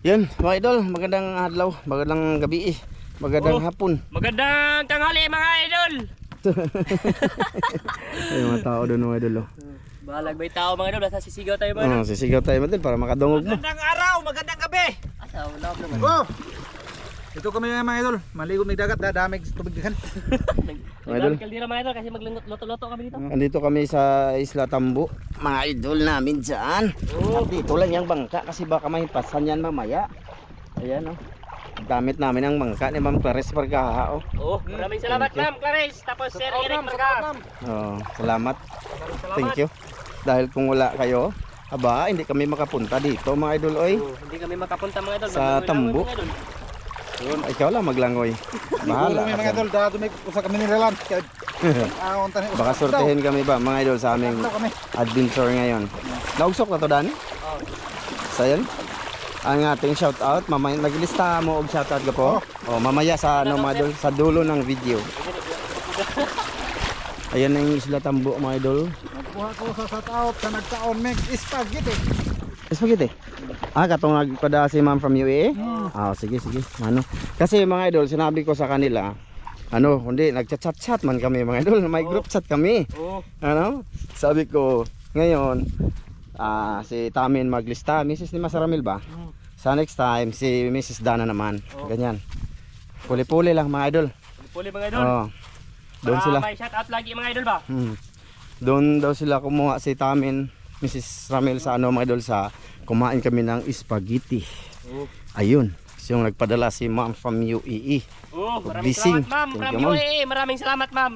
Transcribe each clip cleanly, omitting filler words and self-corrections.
Yan, mga idol, magandang adlaw, magandang gabi, magandang hapon. Magandang tanghali mga idol. Ay, mga tao doon mga idol. Balag may tao mga idol, basta sisigaw tayo mga idol. Sisigaw tayo mga idol para makadungog mo. Magandang araw, magandang gabi. Asa, wala ko naman. Oh! Ito kami mga idol, maligo may dagat, damig tubig dihan. Mga idol, Kaldira mga idol kasi magluto-luto kami dito. andito kami sa Isla Tambo. Mga idol namin dyan. At dito lang yung bangka kasi baka mahipasan yan mamaya. Ayan Gamit namin ang bangka ni Ma'am Clarice Pargaha. Oh, maraming salamat Ma'am Clarice. Tapos Sir Eric Marga. Salamat. Thank you. Dahil kung wala kayo, aba, hindi kami makapunta dito mga idol. Oy. Hindi kami makapunta mga idol. Sa Tambo. Yun, ikaw lang maglangoy. Bahala. Siguro mga idol, dato may usa kami nilalan. Baka sortehin kami ba mga idol sa aming adventure ngayon. Naugsok na to Dani? Oo. So yun, ang ating shout out. Mamaya maglista mo og shout out ka po. Mamaya sa mga idol, sa dulo ng video. Ayan na yung Isla Tambo mga idol. Nagkuha ko sa shout out sa nagkaon meg spaghetti. Spaghetti. Katong nagpada si Ma'am from UAE? Sige. Kasi mga idol, sinabi ko sa kanila, hindi, nagchat-chat man kami mga idol. May group chat kami. Sabi ko, ngayon, si Tamin maglista, Mrs. ni Masaramil ba? Sa next time, si Mrs. Dana naman. Ganyan. Puli-puli lang mga idol. Puli mga idol. Doon sila. May shout out lagi mga idol ba? Doon daw sila kumuha si Tamin, Mrs. Ramil sa mga idol sa kumain kami ng spaghetti. Ayun. Yung nagpadala si Ma'am from UAE. Maraming salamat Ma'am from UAE. Maraming salamat Ma'am.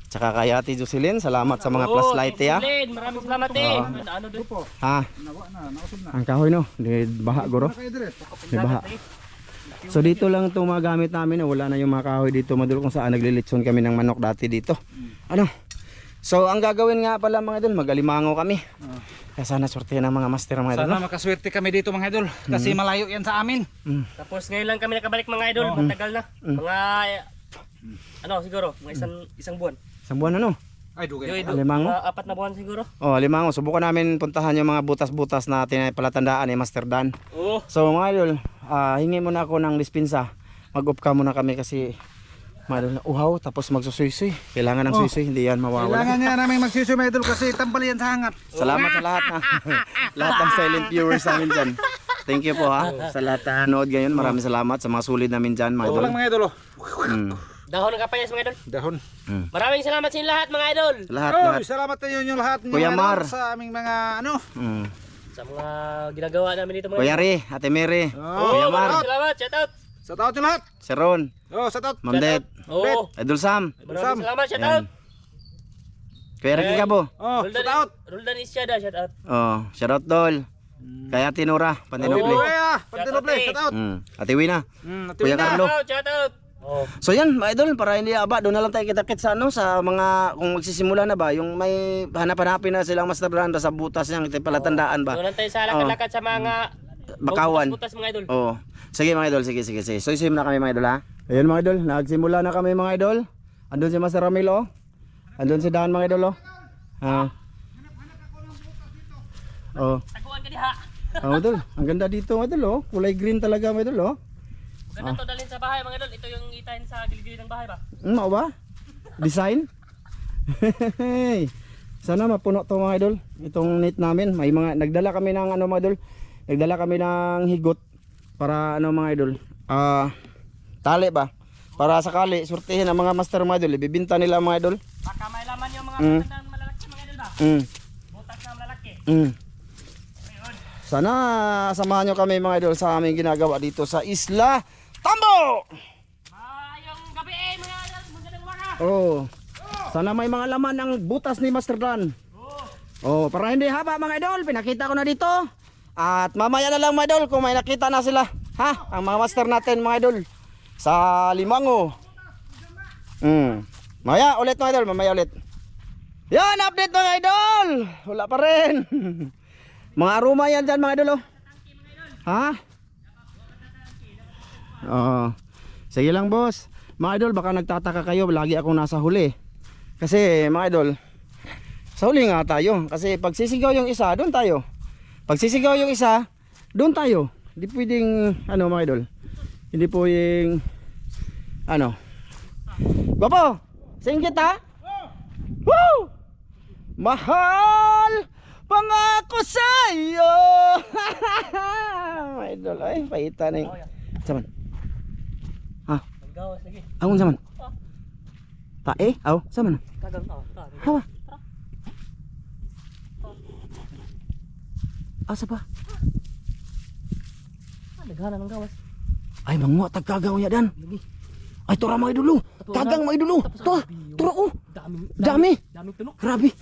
Tsaka kay Ate Jocelyn, salamat sa mga plus light ya. Maraming salamat Ano doon po? Ang kahoy di baha guro. May baha. So dito lang itong mga gamit namin. Wala na yung mga kahoy dito. Madul kung saan naglilitson kami ng manok dati dito. So ang gagawin nga pala mga idol, mag-alimango kami. Kaya sana sortehan ng mga master mga idol. Sana makaswerte kami dito mga idol, kasi malayo yan sa amin. Tapos ngayon lang kami nakabalik mga idol, matagal na. Mga siguro, mga isang buwan. Isang buwan Ay dugay. Alimango? 4 na buwan siguro. Alimango. Subukan namin puntahan yung mga butas-butas na palatandaan ni Master Dan. So mga idol, hingi muna ako ng dispensa. Mag-off ka muna kami kasi uhaw tapos magsusuy-suy. Kailangan ng suy-suy, hindi yan mawawala. Kailangan niya namin magsusuy mga idol kasi tampal yan sa hangat. Salamat sa lahat lahat ng silent viewers namin dyan. Thank you po sa lahat na nanood ngayon. Maraming salamat sa mga sulit namin dyan mga idol. Lang mga idol. Dahon ng kapayas mga idol. Dahon. Maraming salamat sa inyo lahat mga idol. Lahat. Salamat tayo yung lahat Kuya Mar sa aming mga sa mga ginagawa namin dito mga Kuya Ri, Ate Mary, Kuya Mar, salamat, shout out. Shout out yung lahat. si Ron, Shout out. Ma'am Det, Idol Sam, Maraming salamat, shout out. Kuya Ricky Cabo. Shout out. Roldan Isyada, shout out. Shout out Dol. Kaya Ate Nora, Pantinobli. Pantinobli, shout out. Ate Wina, Kuya Carlo. Shout out. So yan mga idol, para hindi doon na lang tayo kita-kit sa sa mga kung magsisimula na ba, yung may hanap-hanapin na silang Master Dan sa butas niyang palatandaan ba. Doon lang tayo sa lakad-lakad sa mga bakawan. butas mga idol. Sige mga idol, sige. So isim na kami mga idol ha. Ayun mga idol, nagsimula na kami mga idol. Andun si Master Ramil Andun si Dan mga idol Taguan ka diha. Idol, ang ganda dito mga idol Kulay green talaga mga idol Ganda to dalhin sa bahay mga idol. Ito yung itain sa gilid-gilid ng bahay ba? Ano ba? Design? Sana mapuno to mga idol. Itong net namin, may mga nagdala kami ng mga idol. Nagdala kami ng higot para mga idol. Tali ba? Para sakali sortihin ang mga master mga idol, ibibenta nila mga idol. Baka may laman yung mga matandang malalaki mga idol ba? Butas na malalaki. Sana samahan nyo kami mga idol sa aming ginagawa dito sa Isla Tambo. Yung gabi mga idol, magandang umaga. Sana may mga laman ng butas ni Master Dan. Para hindi haba mga idol, pinakita ko na dito. At mamaya na lang mga idol kung may nakita na sila. Ang mga master natin mga idol sa Limango. Mamaya ulit mga idol, mamaya ulit. Yan, update mga idol. Wala pa rin. Mga aroma yan dyan mga idol sige lang boss. Mga idol, baka nagtataka kayo, lagi ako nasa huli. Kasi mga idol, sa huli nga tayo. Kasi pag sisigaw yung isa, doon tayo. Pag sisigaw yung isa, doon tayo. Hindi pwedeng ano mga idol. Hindi pwedeng ano. Gwapo, singgit ha? Woo! Mahal pangako sa'yo. Mga idol, ay paita na yung saman. Ha? Gawas lagi. Angon saman? Tae? Aw, saman. Kagang Hawa. Asa pa? Naghanan ng gawas. Ay manguha tagkagaw ya dan. Lagi. Ay tura mga idolo. Kagang mga idolo. Tura oh. Daming Dami. tunok. Grabe.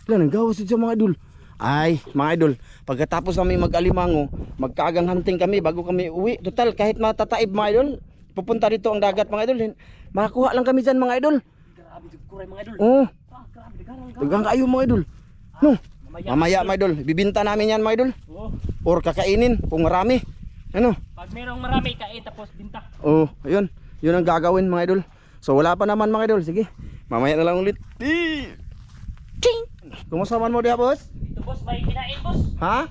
Lan ang gawas sa mga idol. Ay, mga idol, pagkatapos kami mag-alimango, magkaagang hunting kami bago kami uwi. Total kahit matataib mga idol, pupunta dito ang dagat mga idol. Makakuha lang kami diyan mga idol. Grabe kuray mga idol. Oh, Grabe naghanan ng gawas. dagang kayo mga idol. No. Mamaya mga idol, bibinta namin yan mga idol. Oh, Or kakainin kung marami. Ano? pag merong marami kain tapos binta. Oh, ayun. Yun ang gagawin mga idol. So wala pa naman mga idol. Sige. Mamaya na lang ulit. Ching! Kumusta man mo diha, boss? Ito boss, may kinain boss. Ha?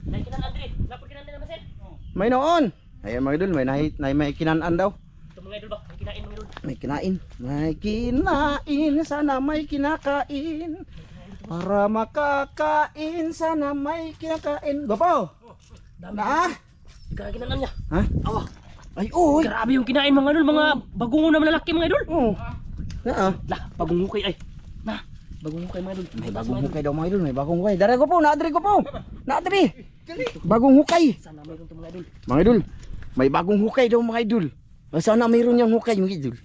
May kinain Andre. Lapor kinain na masin. May noon. Ayan mga idol, may kinaan daw. Ito mga idol ba? May kinain mga idol. May kinain. May kinain. Sana may kinakain. Para makakain. Sana may kinakain. Gopo! Dami. Na? Grabe kinain niya. Ha? Awa. Ay, uy! Grabe yung kinain mga idol, mga bagong na malalaki mga idol. Oh. Na Lah, bagong hukay ay. Na, bagong hukay mga idol. May bagong hukay daw mga idol. May bagong hukay. Dara ko po. Naadri ko po. Naadri. Bagong hukay. Sana mayroon ito mga idol. Mga idol. May bagong hukay daw mga idol. Sana mayroon niyang hukay mga idol.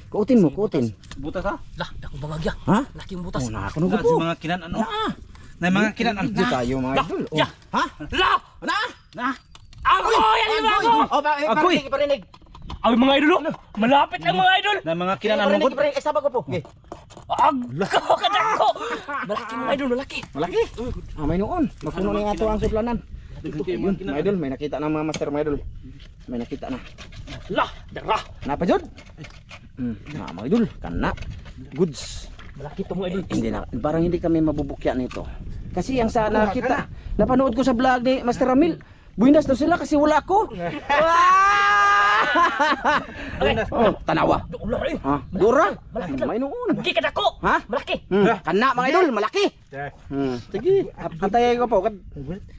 Kuutin mo, kuutin. Butas ha? Lah, dako bangagya. Ha? Laki yung butas. Oh, nakakunog Na po. si mga kinan ano? Na mga kinan ano? Dito tayo mga Lah, idol. ya. Ha? Lah! Na? Na. Ako! Yan yung ako! Oh, Agoy! parinig. Ay mga idol, oh. Malapit lang mga idol. Na mga kinan ano? Parinig, eh, sabag ko po. Okay. Agko kadako. Malaki mga idol, malaki. Malaki. Ah, may noon. Mapuno na nga ito ang sudlanan. Yun, mga idol, may nakita na mga master mga idol. May nakita na. Lah, dara. Napa jud? Mga idol, kana. Goods. Malaki to mga idol. Hindi na, parang hindi kami mabubukya nito. Kasi ang sa nakita, napanood ko sa vlog ni Master Ramil, buinas daw sila kasi wala ako. Oh, tanawa. Ular eh. Ha? Dura? Malaki lang. May noon. Hindi kadako. Ha? Malaki. Kana mga idol, malaki. Sige, antay ko po.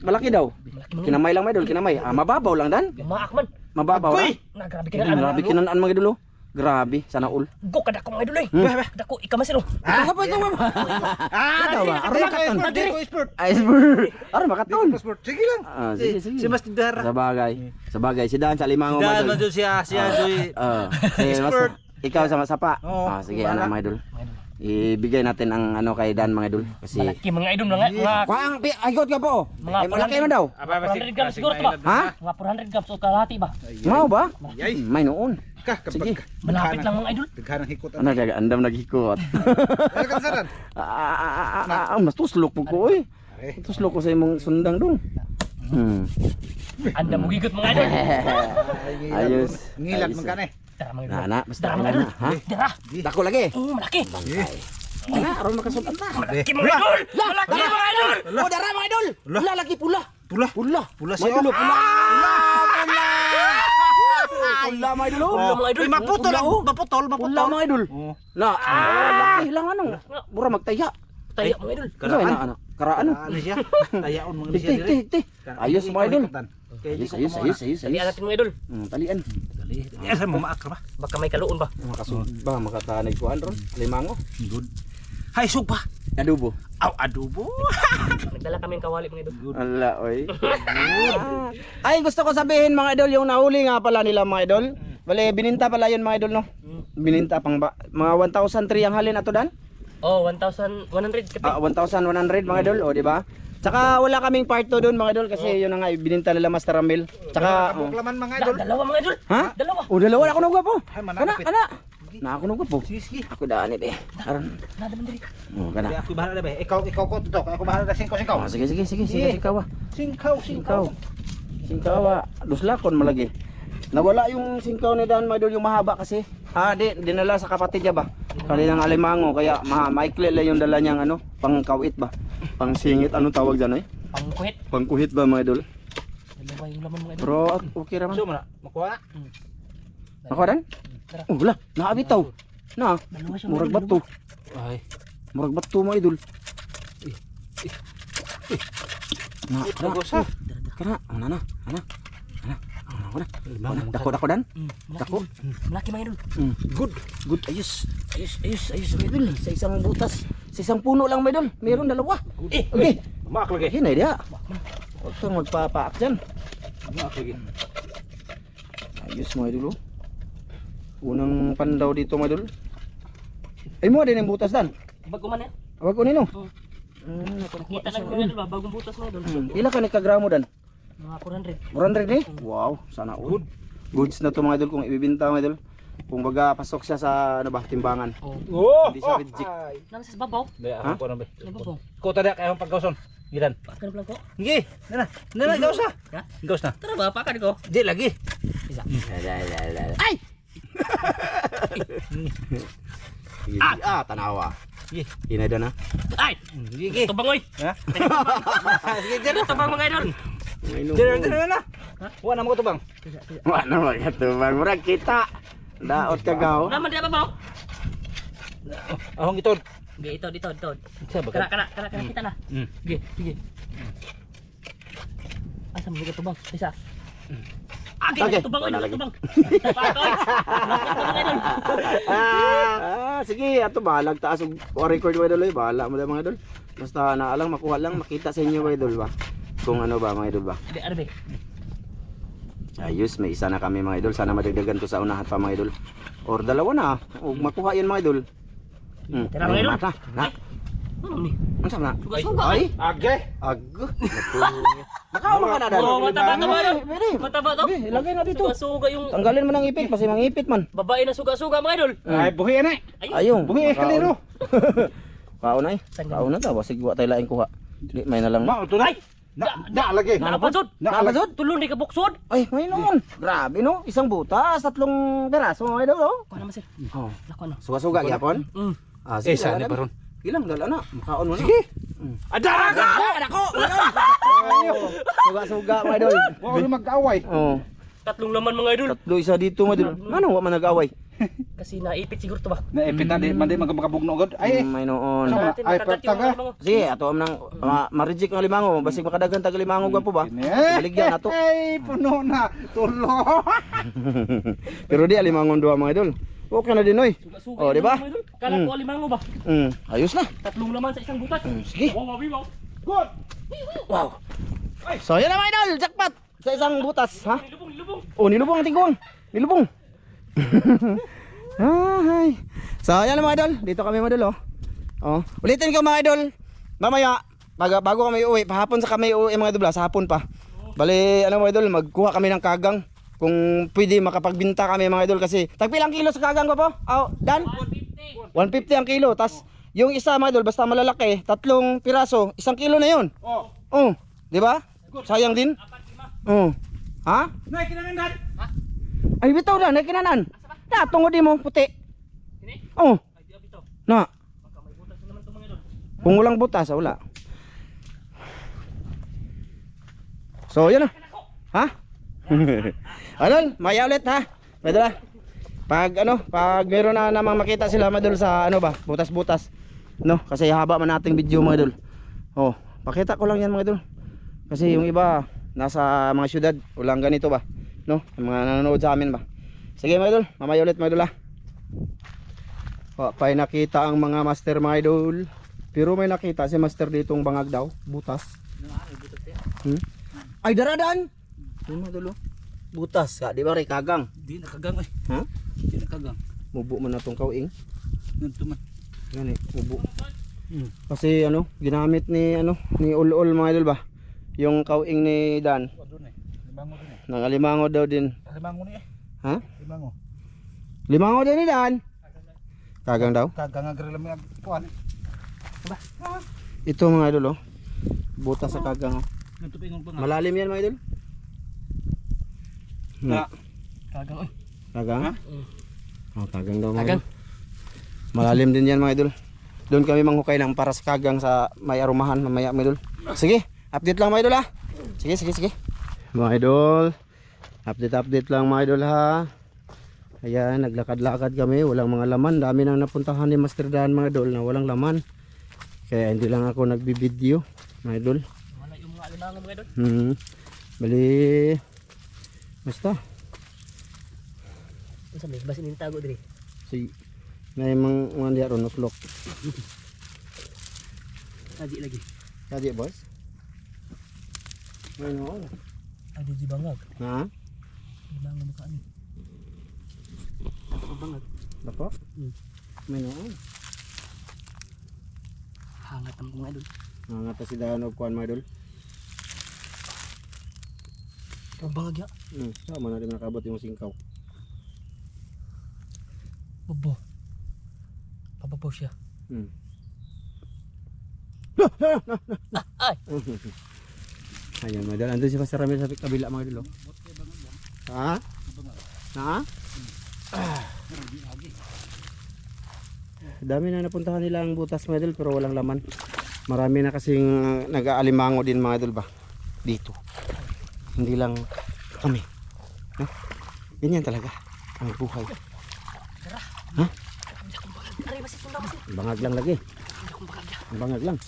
Malaki daw. Kinamay lang mga idol, kinamay. Ah, mababaw lang dan. Maak man. Mababaw lang. Na grabe kinaan. Grabe kinanaan mga idol. Oh. Grabe, sana all. Go kadako mga idol eh. Kadako ikamasiro. Ito nga po, ito nga po. Ito ba? Aron makaton. Sport. Iceberg. Aron makaton. Sport. Sige lang. Ah, sige, sige. Si Mas Tidara. Sabagay. Si Dan sa limango Dahil mga idol. man siya Joy. Sige, mas, Expert. ikaw sama sapa. Oo, Sige, wala. ano mga idol. Ibigay natin ang ano kay Dan mga idol. Kasi Malaki mga idol mga Kuang, agot ka po. Mga Ay, malaki man daw. 400 grams siguro to ba? Ha? Mga 400 grams o kalahati ba? Mau ba? Yay. May noon. Sige. Malapit lang mga idol. Daghanang hikot. Ano kaya andam naghikot. Welcome saran. Mas tuslok po ko eh. Tuslok ko sa imong sundang dong. Anda mo gigot mga idol. Ayos. Ngilat Ayos. man kaneh. Tara mga idol. Na, basta Tara mga na. idol. Ha? Tara. Dako lagi. Malaki. Na, aron makasutan ta. Malaki mga idol. Malaki mga idol. Oh, dara mga idol. Pula lagi pula. Pula. Pula. Pula Mga siya. idol, pula. Pula mga idol. Pula mga idol. Maputol, Pula, oh. maputol, Pula maputol. mga idol. Oh. Na, laki lang ano. Mura magtaya. Tayo mga idol. Karaan. Ano? Karaan. Ano siya? Tayaon mga Tikti, siya dire. tikti. Ayos mga idol. Ayos. Talian natin mga idol. Talian. Asa mo maakra ba? Baka may kaluon ba? Makasud ba makatanig kuan ron? Limango. Good. Hay supa. Adobo. Aw adobo. Nagdala kami ng kawali mga idol. Ala, oy. Ay, gusto ko sabihin mga idol, yung nahuli nga pala nila mga idol. Bale, bininta pala yun mga idol, no? Bininta pang mga 1,003 ang halin ato dan? Oh, 1,100 kape. 1,100 mga idol, o di ba? Tsaka wala kaming part 2 doon mga idol kasi yun na nga bininta nila Master Ramil. Tsaka Buklaman mga idol. Dalawa mga idol. ha? Dalawa. O dalawa ako nung gwapo. Ay Kana, manapit. kana. Na ako nung gwapo. Sige. Ako daan eh. Aron. Nada man diri. O kana. Ako bahala na ba? Ikaw ko tutok. Ako bahala na singkaw. Oh, sige. Singkaw. Singkaw. Singkaw. Duslakon malagi. Nawala yung singkaw ni Dan mga idol, yung mahaba kasi. Dinala sa kapatid niya ba? Kanilang alimango kaya maikli lang yung dala niyang ano, pang kawit ba? Pang singit, anong tawag diyan eh? Pangkuhit. Pangkuhit ba mga idol? Dalawa yung laman mga idol. Pero okay raman. So, makuha. Ako dan? Tara. Oh, wala, naabitaw. Na, Dalawa siya. murag bato. Ay. Murag bato mga idol. Na, Bagus ha. kana, ana. Dako dan. Dako. Malaki mga idol. Good. Ayos mga idol. Sa isang butas, sa isang puno lang mga idol. Meron dalawa. Okay. Maak lagi. Hinay dia. Huwag kang magpapaak dyan. Maak lagi. Ayos mga idol. Oh. Unang pandaw dito mga idol. Ay mo din yung butas dan. Bago man yan. Awag ko nino. Nakita lang mga idol ba? Bagong butas mga idol. Ila ka ni kagramo dan? Mga 400. 400 eh? Wow, sana all. Goods na to mga idol kung ibibinta mga idol. Kung baga pasok siya sa ano ba, timbangan. Oh. Hindi siya reject. Nang sa babaw. Daya Ha? ako na ba. Sa babaw. Ko tada kay pagkauson. Gilan. Pakan lang ko. Ngi. Nana gaus na. Ha? Gaus na. Tara ba pakan ko. Di lagi. Isa. Ay! Tanawa. Sige. Hinay dan ha. Ay! Sige. Tabang oy. Ha? Sige, Dito tabang mga idol. Dire na. Wa na mo to bang. Wala mga tubang. Murag kita. Daot kagaw. Naman dia babaw. Ahong ito. Di ito. Sa ba? Kana kita na. Sige. Asa mo ga tubang? Isa. Okay. Tubang oy, Wala lagi. tubang. Pakoy. Mga idol. Sige, ato balag taas og record mga idol, bahala mo mga idol. Basta naalang makuha lang, makita sa inyo mga idol ba. Kung ano ba mga idol ba. Di arbe. Ayos, may isa na kami mga idol. Sana madagdagan to sa unahan pa mga idol. Or dalawa na, og makuha yan mga idol. Tara mga idol. Na. Ano ni? Ano sa na? Suga-suga. Ay, Age. ag. Makaw ka na dal. Oh, mataba to mga idol. Pwede. Mataba to. Pwede, ilagay na dito. Suga yung Tanggalin mo ng ipit, kasi mangipit man. babae na suga-suga mga idol. Ay buhi na. Ayong. Buhi kaliro. Kaon na eh. Kaon na daw, basig wa tayo laing kuha. Di may na lang. Ma to na. Na lagi. Napasod. Nakapasod? Tulong di ka buksod. Ay, may noon. Grabe no, isang butas, 3 peraso mga idol oh. Kuha naman sir. Oh. Lako na. Suga-suga gyapon. Ah, Eh sana baron. Ilang dala na, makaon mo na. Sige. Ada. Nako. Suga-suga mga idol. Wa uli mag-away. Oh, Tatlong laman mga idol. 3 isa dito mga idol. Ano wa man nag-away? Kasi naipit siguro to ba? Na epit na di man di magkabugno god. Ay. May noon. Sama. Ay, pertaga. Sige, ato am nang ma-reject ang limango, basig makadagan tag limango gwapo ba? Eh. Baligyan nato. Ay, puno na. Tulo. Pero di alimangon duha mga idol. Okay na din oy. Suga-suga. Oh, di ba? Kala ko limango ba? Ayos na. Tatlong laman sa isang butas. Sige. Wow, wow. Good. Wow. So yan na mga idol, jackpot sa isang butas, ha? Nilubong. Oh, nilubong ang tingkong. Nilubong. Ay. So yan na mga idol, dito kami mga idol oh. Oh, ulitin ko mga idol. Mamaya bago kami uuwi, pahapon sa kami uuwi mga idol, sa hapon pa. Bali ano mga idol, magkuha kami ng kagang. Kung pwede makapagbinta kami mga idol kasi tagpilang kilo sa kagang ko po? Oh, Dan? 150. 150 ang kilo. Tas yung isa mga idol, basta malalaki, 3 piraso, 1 kilo na 'yon. Oh. Oh, di ba? Sayang din. Oh. Ha? Nay kinanan dad. Ay bitaw na, nakinanan. Na tungod mo puti. Sini? Oh. Ay, di abito. Na. Baka may butas na naman to mga idol. Kung walang butas, wala. So, yan na. Ha? Ano? Maya ulit ha. Madala. Pag meron na namang makita sila madul sa ano ba, butas-butas. No, kasi haba man nating video mga idol. Oh, pakita ko lang yan mga idol. Kasi yung iba nasa mga syudad, walang ganito ba, no? Yung mga nanonood sa amin ba. Sige mga idol, mamaya ulit mga idol ha. Pa'y nakita ang mga master mga idol. Pero may nakita si master ditong bangag daw, butas. Ay daradaan. Yung mga idol oh. Butas ka, di ba rin kagang? Di nakagang ay. Ha? Di nakagang. Mubo man na tong kawing. Nganto man. Gani, mubo. Kasi ano, ginamit ni Ulol mga idol ba? Yung kawing ni Dan. Wa doon eh. Limango doon eh. Nangalimango daw din. Limango ni eh. Ha? Limango. Limango din ni Dan. Kagang daw. Kagang agre lang kuan. Ito mga idol oh. Butas sa kagang oh. Nganto pingon pa nga. Malalim yan mga idol. Na. Kagang. Kagang? Ha? Oh, kagang daw mga Kagang. idol. Malalim din yan mga idol. Doon kami manghukay ng para sa kagang sa may arumahan mamaya mga idol. Sige, Update lang mga idol ha. Sige, sige, sige. Mga idol, update lang mga idol ha. Ayan, naglakad-lakad kami, walang mga laman. Dami nang napuntahan ni Master Dan mga idol na walang laman. Kaya hindi lang ako nagbibideo mga idol. Wala yung mga alimango mga idol. Bali, basta. Unsa may basin yung tago diri? Si, may mga diya ron, uslok. Kaji lagi. Kadi boys? May no. Adi di bangag. Ha? Alimango mukha ni. Ako bangag. Bako? May no. Hangat ang mga idol. Mga ta si dahan og kuan mga idol. Ako bangag ya. Sama na din nakabot yung singkaw. Bobo. Papapo siya. Ay. Ayan mga idol, andun si Pastor Ramil sa kabila mga idol. Ha? Ha? Dami na napuntahan nila ang butas mga idol pero walang laman. Marami na kasing nag-aalimango din mga idol ba dito. Hindi lang kami. Ha? Ganyan talaga ang buhay. Ha? Aray basit sunda basit. Bangag lang lagi. Bangag lang.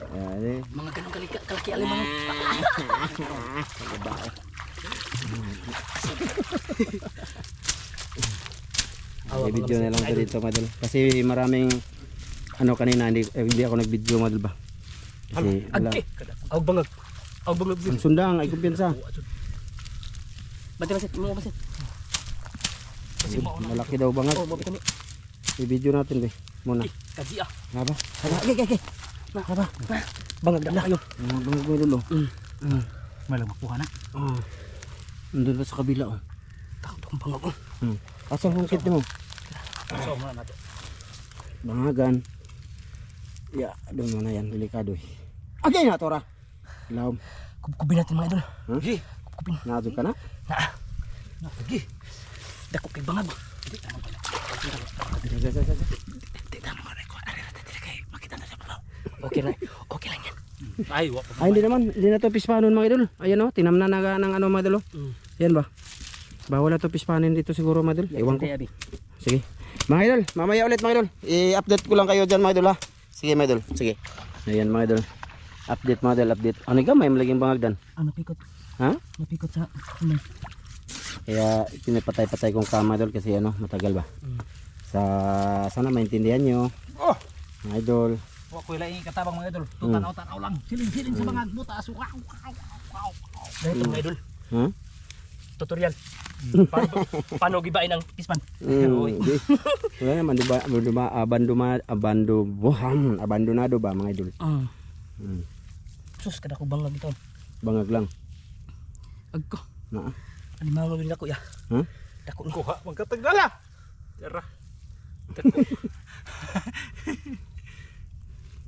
Ayan, Mga ganong kalaki alimango. i-video na lang ito dito madal. Kasi maraming ano kanina hindi ako nag-video madal ba. Kasi wala. Awag bangag. Awag bangag. Ang sundang ay kumpiyansa. Basit mo basit. Malaki daw bangag. Oh, mo kami. I-video natin be. Muna. Kaji ah. Haba. Okay. Haba. Bangag na kayo. Bangag mo dulo. Malang makuha na. Nandun pa sa kabila oh. Takot akong bangag oh. Asa ang kit mo? So muna nato. Bangagan. Ya, doon mo na yan. Delikado eh. Agay na tora. Ilawom. Kubkubin natin mga idol. Kubkubin. Nadyo ka na? Lagi. Dako kay bangag. Okay lang yan. Ay, Ay, hindi na to pispanon mga idol. Ayan o, tinamna na ng ano mga idol o. Yan ba? Bawal na to pispanin dito siguro mga idol. Ewan ko. Sige. Mga idol, mamaya ulit mga idol. I-update ko lang kayo dyan mga idol ha. Sige mga idol, sige. Ayan mga idol. Update mga idol, update. Ano ka, may malaging bangagdan. napikot. Ha? Napikot sa Kaya pinapatay-patay kong kama idol kasi ano, matagal ba. Sana maintindihan nyo. Mga idol. Wa ko laing katabang mga idol. Tutanaw-tanaw lang. Siling-siling sa bangag buta asuka. Dahil mga idol. Ha? Tutorial. Paano gibain ang pispan? Wala naman, abandonado ba mga idol? Sus, kada ko bangag ito. Bangag lang. Agko. Na. Alimango din ako ya. Ha? Dako ko. Kuha magkatagala. Tara.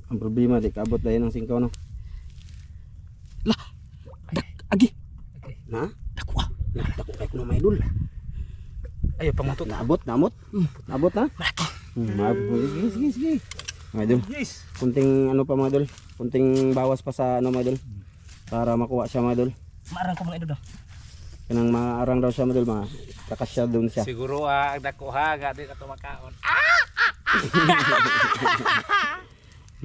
Ang problema di kaabot dahil ng singkaw no. Lah. Agi. Na? Dako ah. Dako kay kuno mga idol. Ayo pamutot. Naabot. Naabot na? Malaki. Sige. Mga idol. Yes. Kunting ano pa mga idol. Kunting bawas pa sa ano mga idol. Para makuha siya mga idol. Maarang ko mga idol. Kanang maarang daw siya mga idol. Takas siya doon siya. Siguro ang dako ha, gadi na tumakaon.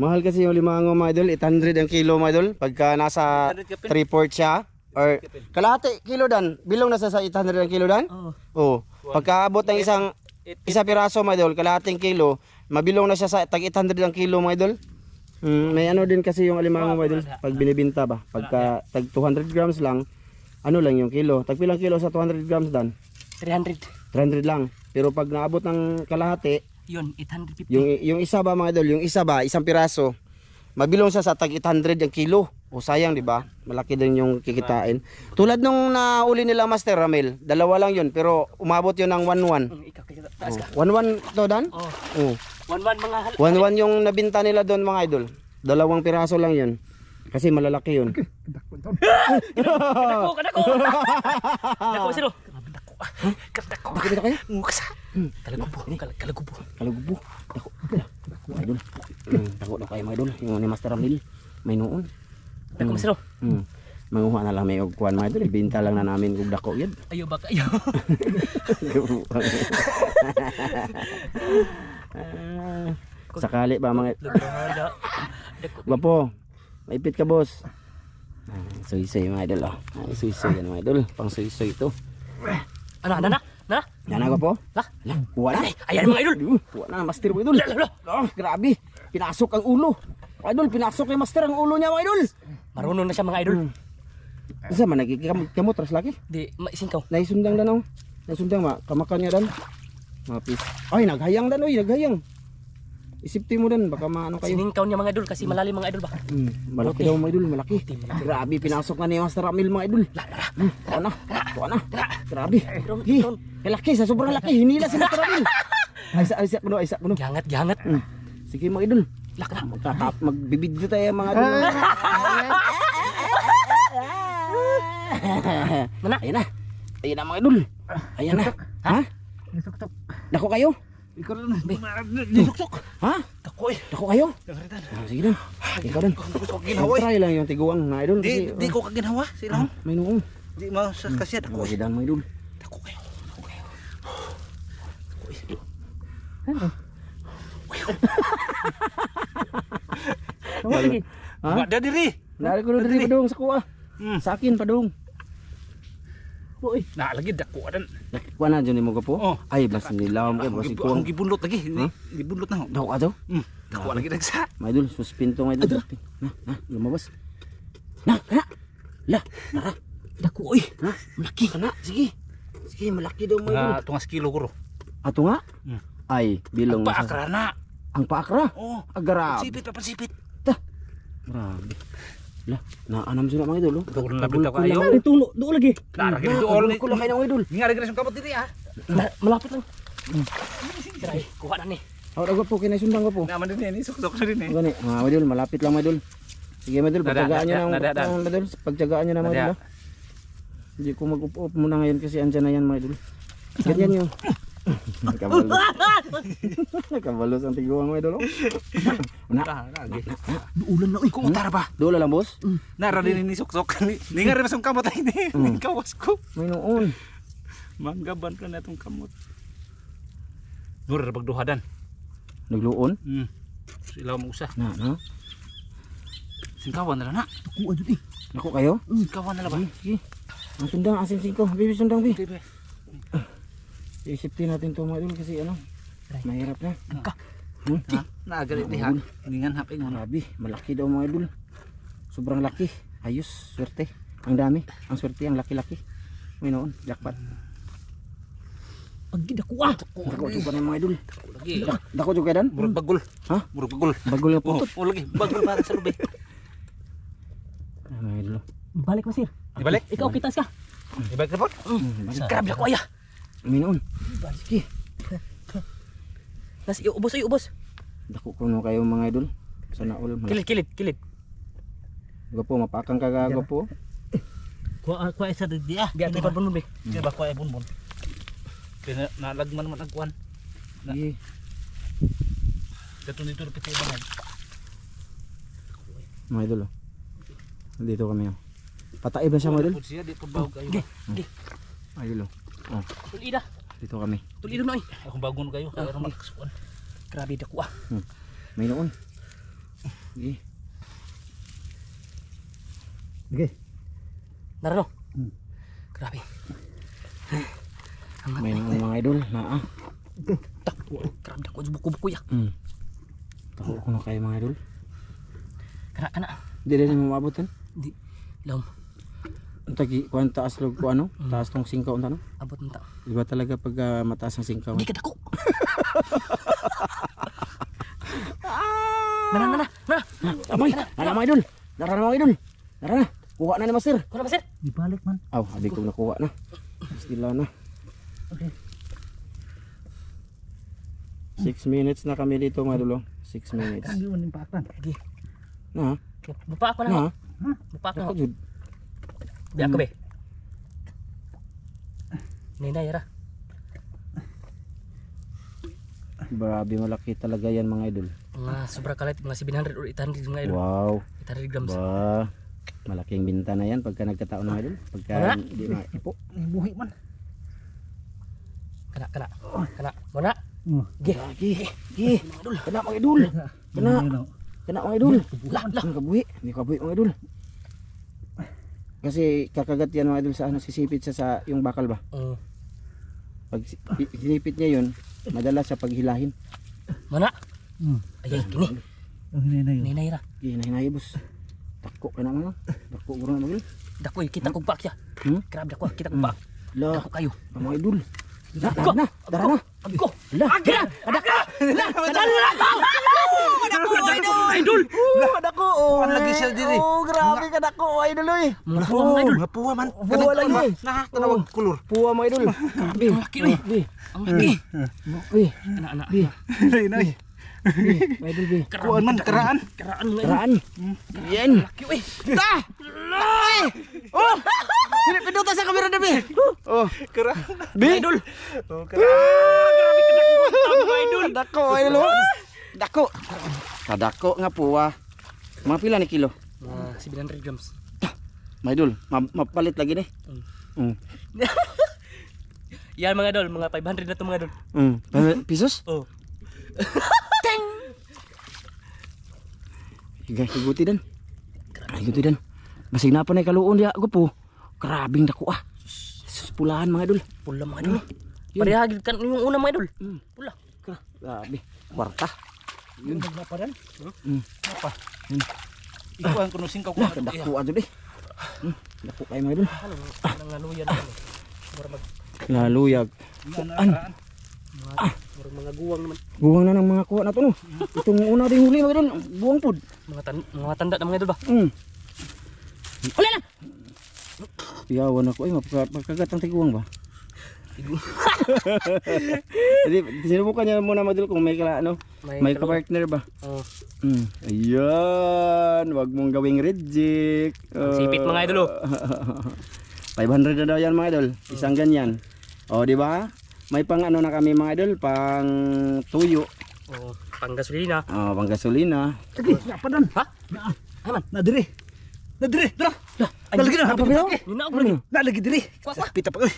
Mahal kasi yung limango mga idol. 800 ang kilo mga idol. Pagka nasa 3/4 siya. Or kalahati kilo dan. Bilong na sa 800 ang kilo dan. Oo. Pagka abot ng isa piraso mga idol, kalahating kilo, mabilong na siya sa tag 800 ang kilo mga idol. May ano din kasi yung alimango mga idol pag binibenta ba. Pagka tag 200 grams lang, ano lang yung kilo. Tag pilang kilo sa 200 grams dan? 300. 300 lang. Pero pag naabot ng kalahati, Yun, 850. yung isa ba mga idol, yung isa ba, isang piraso, mabilong siya sa tag 800 ang kilo. O sayang, di ba? Malaki din yung kikitain. Tulad nung nauli nila Master Ramil, dalawa lang yun, pero umabot yun ng 1-1. Ikaw kaya taas ka. 1-1 to dan? Oh. Oo. 1-1 mga 1-1 yung nabinta nila doon mga idol. Dalawang piraso lang yun. Kasi malalaki yun. Kadako. Dako sino? Dako. Kadako. Dito kayo? Mukasa. Kalagubo. Kalagubo. Dako. Mga idol. Tako na kayo mga idol. Yung ni Master Ramil. May noon. Dako Master. Manguha na lang may kuan mga idol. Ibinta lang na namin kung dako yun. Ayo ba kayo? Sakali ba mga Lubrada. Gwapo, maipit ka boss. Suy-suy mga idol. Suy-suy yan mga idol. Pang suy-suy ito. Ana. Yan na gwapo. Lah. Kuha na. Ayan mga idol. Kuha na master mga idol. Grabe. Pinasok ang ulo. Mga idol, pinasok ni master ang ulo niya mga idol. Marunong na siya mga idol. Isa man nagkikamot ras laki. Di maisingkaw. Naisundang danaw. Naisundang kamakan niya dan. Mga pis. Ay naghayang dan oy, naghayang. Isipti mo dan baka maano kayo. Siningkaw niya mga idol kasi malalim mga idol ba. Malaki daw mga idol, malaki. Grabe pinasok na ni Master Ramil mga idol. Kuha na. Grabe. Laki sa sobrang laki, hinila si Master Ramil. Ay sa kuno. Gihangat. Sige mga idol. Lak na. Magbibidyo tayo mga idol. Mana? Ayan na mga idol. Ayan na. Ha? Nisok-tok. Dako kayo? Ikaw na. Nisok-tok. Ha? Takoy. Dako kayo? Sige dan. Ikaw dan. Try lang yung tiguang mga idol. Di ko kaginhawa sila. May noong. Di mo sa kasyat ako. Sige dan mga idol. Dako kayo. Lagi. Ha? Ada diri. Dari ko dari padung sa kuha. Sa akin padung. Boy. Nah lagi dako adan. Kuha na dyan mo po. Oh. Ay bas nilawam kayo bas Ang ikuang. gibunlot lagi. Gibunlot na. Dako ka daw. Dako lagi nagsa. Mga idol, suspin to mga idol. Suspin. Lumabas. Na. Dako oy. Ha? Malaki ka na. Sige. Sige, malaki daw mga idol. Tungas kilo ko. Ato nga? Ay, bilong na sa- Paakra na. Ang paakra? Oh. Agara. Sipit pa pansipit. Grabe. Lah, naanam sila mga idol. Doon labit ako Ayo. ayo. Itulo do lagi. Lagi doon. Ko lang kayo mga idol. Ngari ka sa kamot diri ah. Malapit lang. Try. Kuha na ni. Ako daw po kinasundang ko po. Naman din ni sok-sok na din eh. Gani, mga idol, malapit lang mga idol. Sige mga idol, pagtyagaan nyo na Nada. mga idol. Pagtyagaan nyo na mga idol. Hindi ko mag-up-up muna ngayon kasi andyan na yan mga idol. Ganyan nyo. Nakabalos. Nakabalos ang tiguang mga idol. Una. Ulan na uy, ko utara ba? Dola lang boss. Nara din ni sok-sok. Ni ngari masong kamot ay ni. Kawas ko. May noon. Manggaban ka na itong kamot. Nur pagduhadan. Nagluon. Sila mo usa. Na. Singkawan na lang na. Tukuan dito eh. Ako kayo. Singkawan na lang ba? Sige. Ang sundang asin singko. Bibi sundang bi. Bebe. I-safety natin to mga idol kasi ano. Mahirap na. Ka. Ha? Naagalit ni ha. Ningan hapingan. Grabe, malaki daw mga idol. Sobrang laki. Ayos, swerte. Ang dami. Ang swerte, ang laki-laki. May noon, jackpot. Pag dako ah. Dako juga na mga idol. Lagi. Dako juga dan. Murag bagol. Ha? Murag bagol. Bagol na putot. Oh lagi. Bagol para sa lubay. Mga idol. Balik Masir. Dibalik. Ikaw pitas ka. Dibalik na po. Karab dako aya. May noon. Sige. Nas ubos ay ubos. Dako ko no kayo mga idol. Sana all. Kilid. Gapo, mapakang kagago po. Kuha isa di ah. Biar di pun be. Di ba kuha bunbun. Kaya nalagman man ang kuan. Sige. Dato dito piti ba man. Mga idol. Dito kami. Patay ba siya mga idol? Siya di pabawag kayo. Gi. Idol. Oh, Tulida. dito kami. Tulida noy. Akong bagon kayo. Kaya naman kuan. Grabe dako ah. May noon. Sige. Okay. Narano. Grabe. May noon mga idol. Naa. Dako. Grabe dako buku-buku ya. Dako ko na kayo mga idol. Kana. Hindi rin mabutan. Di. Lam. Ang tagi, kuhan taas log ko ano? Taas tong singkaw ang tanong. Abot nta. Iba talaga pag mataas ang singkaw. Di ka dako. Nana. Amay! Nana mga idol! Nara na mga idol! Nara na! Kuha na ni Master! Kuno Masir. Dibalik man. Aw, abi ko nakuha na. Sila na. Okay. 6 minutes na kami dito mga idol. 6 minutes. Ang giwan ning paatan. Lagi. Na? Bupa ako na. Na? Bupa ako. Ako jud. Di ako be. Nina yara. Grabe malaki talaga yan mga idol. Mga sobra kalit, mga 700 or 800 mga idol. Wow. 800 grams. Ba, malaking binta na yan pagka nagkataon mga idol. Pagka Wala. hindi maipo. Buhi man. Kana. Muna. Gi. Kana mga idol. Kana mga idol. Ang kabuhi. May kabuhi mga idol. Kasi kakagat yan mga idol sa ano, sisipit siya sa yung bakal ba. Pag sinipit niya yun, madala sa paghilahin. Mana? Ay, kini. Ang hinay. Ninay ra. Hinahinay boss. Dako ka na mga. Dako guro na mga idol. Dakoy, kita kong pak ya. Grabe dako, kita kong pak. La, Dako kayo. mga idol. Dara na. Agko. La, Dako, idol. Dako. Oh, lagi siya diri. Oh, grabe ka dako, idol oy. Mga puwa mga idol. Mga puwa man. Puwa lagi. Nah, tanawag kulor. Puwa mga idol. Grabe. Ang laki oy. Ang laki. Bi. Ana. Hinay. Mga idol bi. Kuan man karaan. Karaan mga idol. Karaan. Yan. Laki oy. Oh! Pindutan sa kamera na bi. Oh, Karaan. bi. Idol. Oh, karaan. Grabe ka dako mga idol. Dako, idol. Oh. Dako. Kadako nga puwa. Mga pila ni kilo? Mga 700 grams. Mga idol, mapalit lagi ni. Yan mga idol, mga 500 na to mga idol. Pisos? Oh. Higuti dan. Higuti dan. Basig na pa na kaluon dia gupo. Karabing dako ah. Sus, pulahan mga idol. Pula mga idol. Parehagid kan yung una mga idol. Pula. Grabe. Kwarta. Yun na pa rin. Apa? Hmm. Ikuan kuno singkaw ko. Lah, dako ato di. Dako kay mga idol. Ano nangaluyan na ano. Mura mag Laluyag. Karaan. mura mga guwang naman. Buwang na ng mga kuha na to no. Itong una ding huli mga idol. Buwang pod. Mga tanda na mga idol ba? Wala na. Piyawan ako ay mapakagat ang tiguang ba? Jadi sinubukan niya muna mga idol kung may ano, may ka-partner ba? Oh. Ayan, wag mong gawing reject. Sipit mga idol, oh. 500 na daw yan mga idol, isang ganyan. O di ba? May pang ano na kami mga idol, pang tuyo. Oh, pang gasolina. Oh, pang gasolina. Sige, na pa dan. Ha? Aman. Na diri. Dra. Nalagi na. Napa bitaw? Nina ako lagi. Nalagi diri. Kwa. Pita pa oi.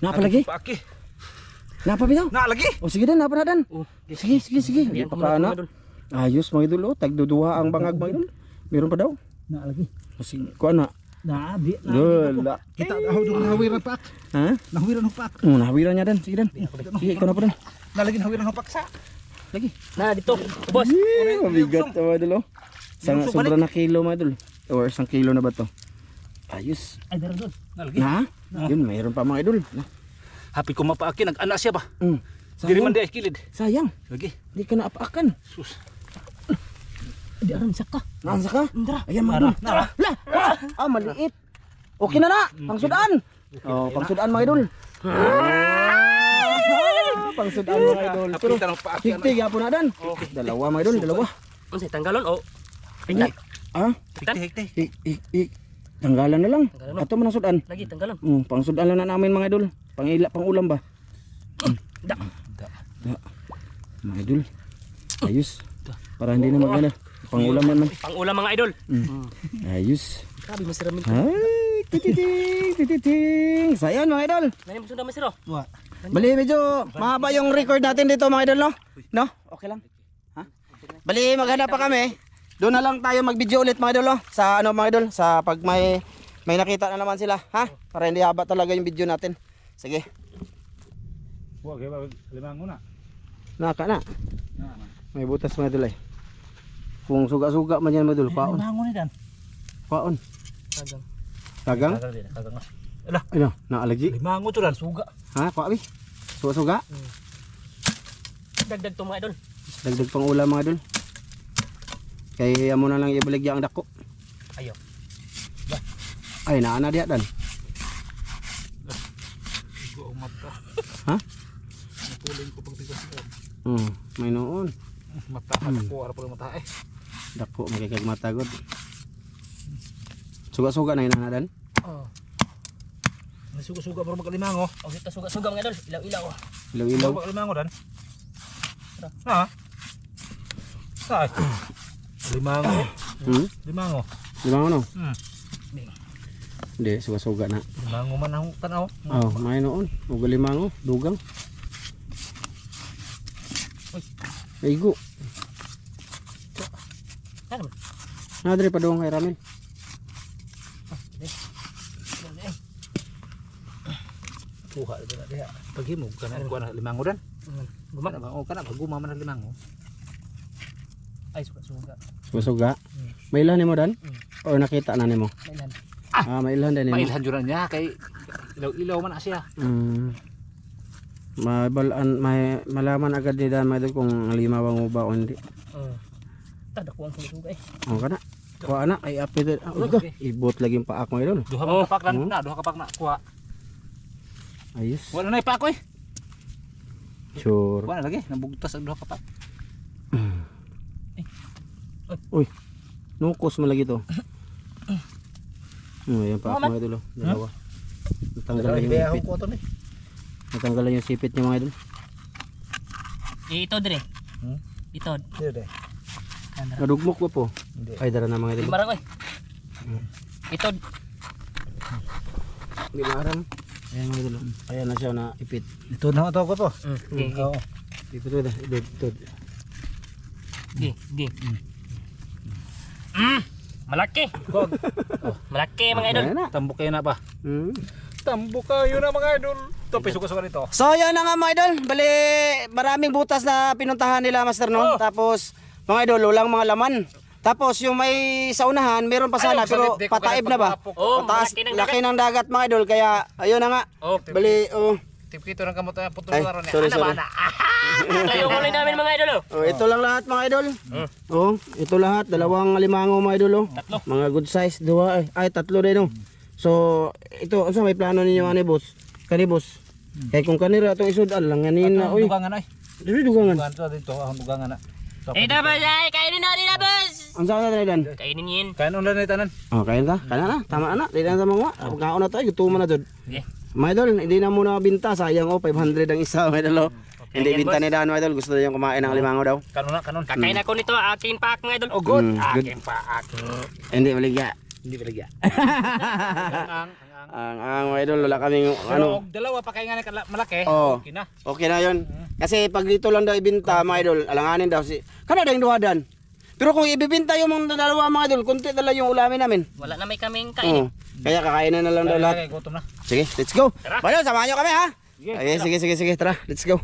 Napa lagi? Paaki. Napa bitaw? Nalagi. O sige dan, napa na dan? Oh, Sige. Di yan pa mga ka na. idol. Ayos mga idol, oh. Tagduduha ang bangag mga idol. Meron pa daw. Nalagi. Sige, kuha na. Na di. Wala. Kita nahawiran pak. Ha? Nahawiran pak. Nahawiran niya dan. Sige dan. Sige, ikaw na pa dan. Nalagi nahawiran pak sa. Lagi. Na dito. Boss. Mabigat to mga idol, oh. Sobra na kilo mga idol. Or 1 kilo na ba to? Ayos. Ay dara doon. Nalagi. Na? Yun, mayroon pa mga idol. Na. Happy ko mapaaki nag-ana siya ba? Diri Sayang. man di ay kilid. Sayang. Lagi. Di ka naapakan. Sus. Di aram saka. Naansa ka? Indra. Ayan mga idol. Nara. Ah, maliit. Okay na na. Pangsudaan. Oh, pangsudaan mga idol. Pangsudaan mga idol. Pero Happy tanong paaki. higtig yapon na dan. Dalawa mga idol, dalawa. Unsay tanggalon o pindan? Ah, Pindan? Hekte. tanggalan na lang. Tanggalan, no? Ato man ang sudan. Lagi tanggalon. Pangsudan lang na namin mga idol. Pangulam ba? Da. Mga idol. Ayos. Para hindi na magana. Pangulam naman. Pangulam mga idol. Ayos. Grabe masiramin. Ay, tititing. Sayan mga idol. Nani mo sunda masiro? Wa. Bali medyo mahaba yung record natin dito mga idol no? No? Okay lang. Ha? Bali maghanap pa kami. Doon na lang tayo mag-video ulit mga idol no? Sa ano mga idol, sa pag may nakita na naman sila, ha? Para hindi haba talaga yung video natin. Sige. Wa kay ba limango na. Naka na. May butas mga idol ay. Kung suga-suga man yan mga idol, paon. Limango ni dan. Paon. Agang. Kagang? Kagang. Ano? Naalagi? Limango to dan suga. Ha? Pabi? Suga-suga? Dagdag to mga idol. Dagdag pang ulam mga idol. Kaya mo na lang ibaligya ang dako. Ayo. Ay, naana diya dan. Go mata. Ha? Napuling ko pag tigas ko. May noon. Mata ko ara pag mata eh. Dako magkikagmata god. Suga-suga na inanadan. Oh. Nasuga-suga para magalimango. Oh, kita suga-suga mga idol. Ilaw-ilaw. Ilaw-ilaw. Magalimango dan. Ha? Asa? Limango. Limango. Limango no? Hmm. Hindi, suga-suga na. Limango man ang tanaw. Oh, may noon. Uga limango, dugang. Igo. Ano? Nadre pa doon kay Ramen. Kuha ito na diha. Paghimog ka na kuha na limango dan. Gumana ba? O kana paguma man ang limango. Ay suka-suka. Suga-suga. May ilan mo dan? O nakita na nimo? Kailan? May ilan din nimo. Mailhan jud niya kay ilaw-ilaw man na siya. May malaman agad ni Dan Maidol kung limaw mo ba o hindi. Tadak ko ang suga eh. O kana. Kuha na ay apid. Ibot lagi yung paak mo idol. Duha man kapak na, duha kapak na kuha. Ayos. Wala na ipa ako eh. Sure. Wala lagi, nabugtas ang duha kapak. Uy. Nukos mo lagi to. Ayan paak mo idol. Dalawa. Natanggalan yung sipit. Natanggalan yung sipit niya mga idol. Ito dire. Ito. Dire. Nadugmok mo po. Ay dara na mga idol. Limarang ko eh. Ito. Hindi maram. Ayan mga idol. Ayan na siya na ipit. Ito na ito ko po. Oo. Ipit ito. Ito. Gi. Malaki. Malaki mga idol. Ayan na. Tambok kayo na ba? Tambok kayo na mga idol. Ito piso-piso nito. So yun na nga mga idol. Bali maraming butas na pinuntahan nila Master no. Tapos mga idol walang mga laman. Tapos yung may sa unahan meron pa sana pero pataib na ba? Pataas, laki ng dagat mga idol kaya ayun na nga. Bali Tipkito ng kamot na putol ay, na ron. sorry. Ito yung kulay namin mga idol. Ito lang lahat mga idol. Ito lahat dalawang limango mga idol. Tatlo. Mga good size duwa ay tatlo din So ito unsa may plano ninyo ani boss? Kani boss. Kay kung kanira atong isud-an lang ganin na oy. Dugangan ay. Dili dugangan. Dugangan dito ang dugangan na. Dapat ay kainin na rin na boss. Unsa na dan? Kainin yun. Kain ulan na tanan. Kain ta. Kana na. Tama na. Dili na sa mga. Pagkaon na tayo gutuman na jud. Sige. Mga idol, hindi na muna binta. Sayang 500 ang isa mga idol. Hindi binta ni Dan mga idol. Gusto niya kumain ng limango daw. Kanon. Kakain ako nito aking paak mga idol. Oh good. Good. Aking paak. Hindi baligya. Hindi baligya. Ang mga idol, wala kaming Pero dalawa pa kay nga malaki. Oo. Okay na. Okay na yun. Kasi pag dito lang daw ibinta mga idol, alanganin daw si kana daw yung duhadan. Pero kung ibibinta yung mga dalawa mga idol, konti na lang yung ulamin namin. Wala na may kaming kain. Kaya kakainin na lang daw lahat. Gutom na. Sige, let's go. Tara. Bayo, samahan nyo kami ha. Sige, tara, let's go.